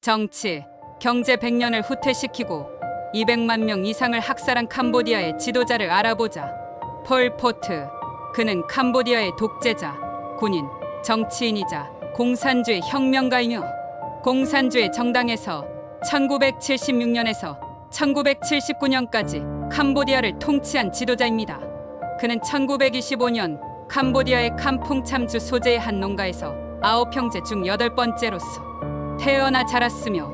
정치, 경제 100년을 후퇴시키고 200만 명 이상을 학살한 캄보디아의 지도자를 알아보자. 폴 포트. 그는 캄보디아의 독재자, 군인, 정치인이자 공산주의 혁명가이며 공산주의 정당에서 1976년에서 1979년까지 캄보디아를 통치한 지도자입니다. 그는 1925년 캄보디아의 캄풍 참주 소재의 한 농가에서 9형제 중 8번째로서 태어나 자랐으며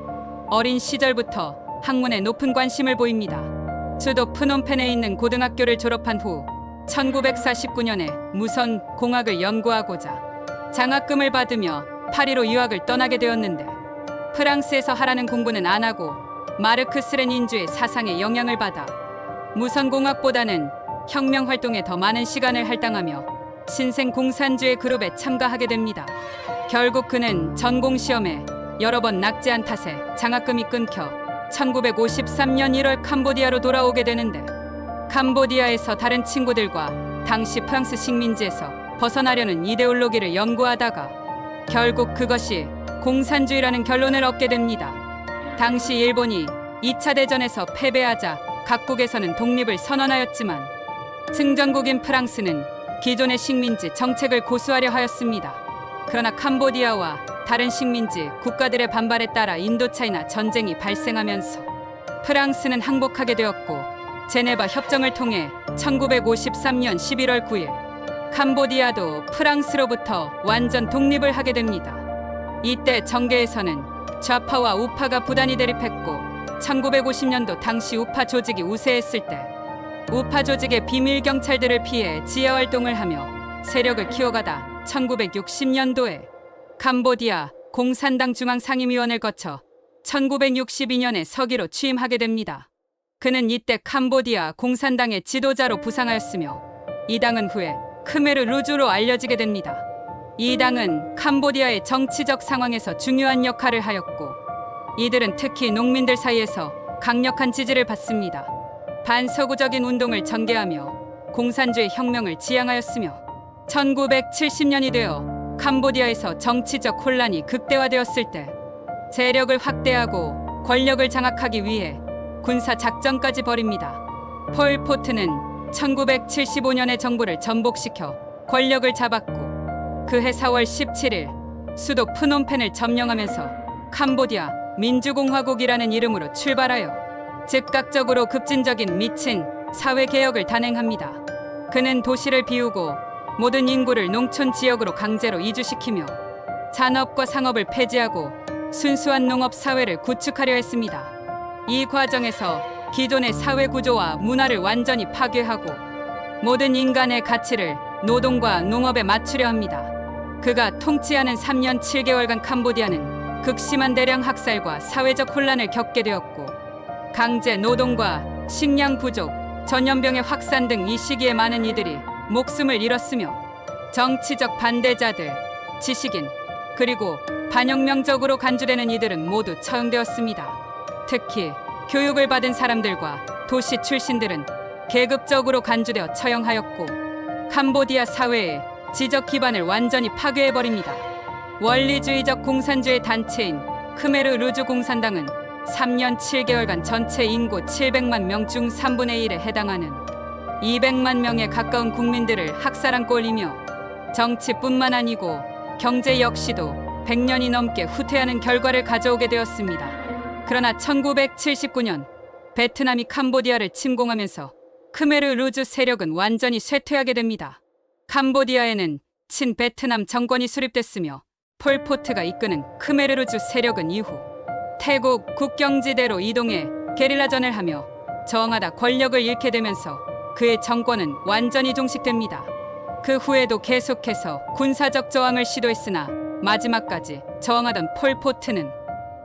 어린 시절부터 학문에 높은 관심을 보입니다. 수도 프놈펜에 있는 고등학교를 졸업한 후 1949년에 무선 공학을 연구하고자 장학금을 받으며 파리로 유학을 떠나게 되었는데 프랑스에서 하라는 공부는 안 하고 마르크스 레닌주의 사상에 영향을 받아 무선공학보다는 혁명활동에 더 많은 시간을 할당하며 신생 공산주의 그룹에 참가하게 됩니다. 결국 그는 전공시험에 여러 번 낙제한 탓에 장학금이 끊겨 1953년 1월 캄보디아로 돌아오게 되는데 캄보디아에서 다른 친구들과 당시 프랑스 식민지에서 벗어나려는 이데올로기를 연구하다가 결국 그것이 공산주의라는 결론을 얻게 됩니다. 당시 일본이 2차 대전에서 패배하자 각국에서는 독립을 선언하였지만 승전국인 프랑스는 기존의 식민지 정책을 고수하려 하였습니다. 그러나 캄보디아와 다른 식민지 국가들의 반발에 따라 인도차이나 전쟁이 발생하면서 프랑스는 항복하게 되었고 제네바 협정을 통해 1953년 11월 9일 캄보디아도 프랑스로부터 완전 독립을 하게 됩니다. 이때 정계에서는 좌파와 우파가 부단히 대립했고 1950년도 당시 우파 조직이 우세했을 때 우파 조직의 비밀 경찰들을 피해 지하 활동을 하며 세력을 키워가다 1960년도에 캄보디아 공산당 중앙상임위원회를 거쳐 1962년에 서기로 취임하게 됩니다. 그는 이때 캄보디아 공산당의 지도자로 부상하였으며 이 당은 후에 크메르 루주로 알려지게 됩니다. 이 당은 캄보디아의 정치적 상황에서 중요한 역할을 하였고 이들은 특히 농민들 사이에서 강력한 지지를 받습니다. 반서구적인 운동을 전개하며 공산주의 혁명을 지향하였으며 1970년이 되어 캄보디아에서 정치적 혼란이 극대화되었을 때 세력을 확대하고 권력을 장악하기 위해 군사 작전까지 벌입니다. 폴 포트는 1975년에 정부를 전복시켜 권력을 잡았고 그해 4월 17일 수도 프놈펜을 점령하면서 캄보디아 민주공화국이라는 이름으로 출발하여 즉각적으로 급진적인 미친 사회개혁을 단행합니다. 그는 도시를 비우고 모든 인구를 농촌 지역으로 강제로 이주시키며 산업과 상업을 폐지하고 순수한 농업 사회를 구축하려 했습니다. 이 과정에서 기존의 사회 구조와 문화를 완전히 파괴하고 모든 인간의 가치를 노동과 농업에 맞추려 합니다. 그가 통치하는 3년 7개월간 캄보디아는 극심한 대량 학살과 사회적 혼란을 겪게 되었고 강제 노동과 식량 부족, 전염병의 확산 등 이 시기에 많은 이들이 목숨을 잃었으며 정치적 반대자들, 지식인, 그리고 반혁명적으로 간주되는 이들은 모두 처형되었습니다. 특히 교육을 받은 사람들과 도시 출신들은 계급적으로 간주되어 처형하였고 캄보디아 사회의 지적 기반을 완전히 파괴해버립니다. 원리주의적 공산주의 단체인 크메르 루주 공산당은 3년 7개월간 전체 인구 700만 명 중 3분의 1에 해당하는 200만 명에 가까운 국민들을 학살한 꼴이며 정치뿐만 아니고 경제 역시도 100년이 넘게 후퇴하는 결과를 가져오게 되었습니다. 그러나 1979년 베트남이 캄보디아를 침공하면서 크메르 루주 세력은 완전히 쇠퇴하게 됩니다. 캄보디아에는 친베트남 정권이 수립됐으며 폴 포트가 이끄는 크메르 루주 세력은 이후 태국 국경지대로 이동해 게릴라전을 하며 저항하다 권력을 잃게 되면서 그의 정권은 완전히 종식됩니다. 그 후에도 계속해서 군사적 저항을 시도했으나 마지막까지 저항하던 폴 포트는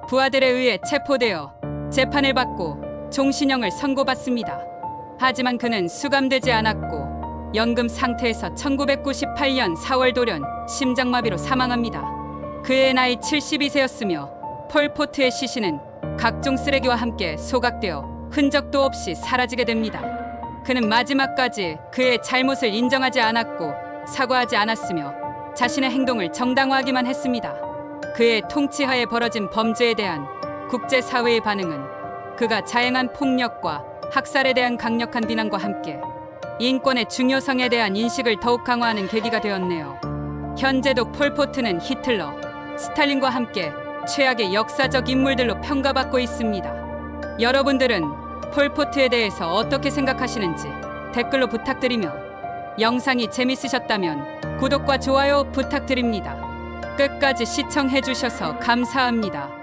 부하들에 의해 체포되어 재판을 받고 종신형을 선고받습니다. 하지만 그는 수감되지 않았고 연금 상태에서 1998년 4월 돌연 심장마비로 사망합니다. 그의 나이 72세였으며 폴 포트의 시신은 각종 쓰레기와 함께 소각되어 흔적도 없이 사라지게 됩니다. 그는 마지막까지 그의 잘못을 인정하지 않았고 사과하지 않았으며 자신의 행동을 정당화하기만 했습니다. 그의 통치하에 벌어진 범죄에 대한 국제사회의 반응은 그가 자행한 폭력과 학살에 대한 강력한 비난과 함께 인권의 중요성에 대한 인식을 더욱 강화하는 계기가 되었네요. 현재도 폴포트는 히틀러, 스탈린과 함께 최악의 역사적 인물들로 평가받고 있습니다. 여러분들은 폴포트에 대해서 어떻게 생각하시는지 댓글로 부탁드리며 영상이 재밌으셨다면 구독과 좋아요 부탁드립니다. 끝까지 시청해주셔서 감사합니다.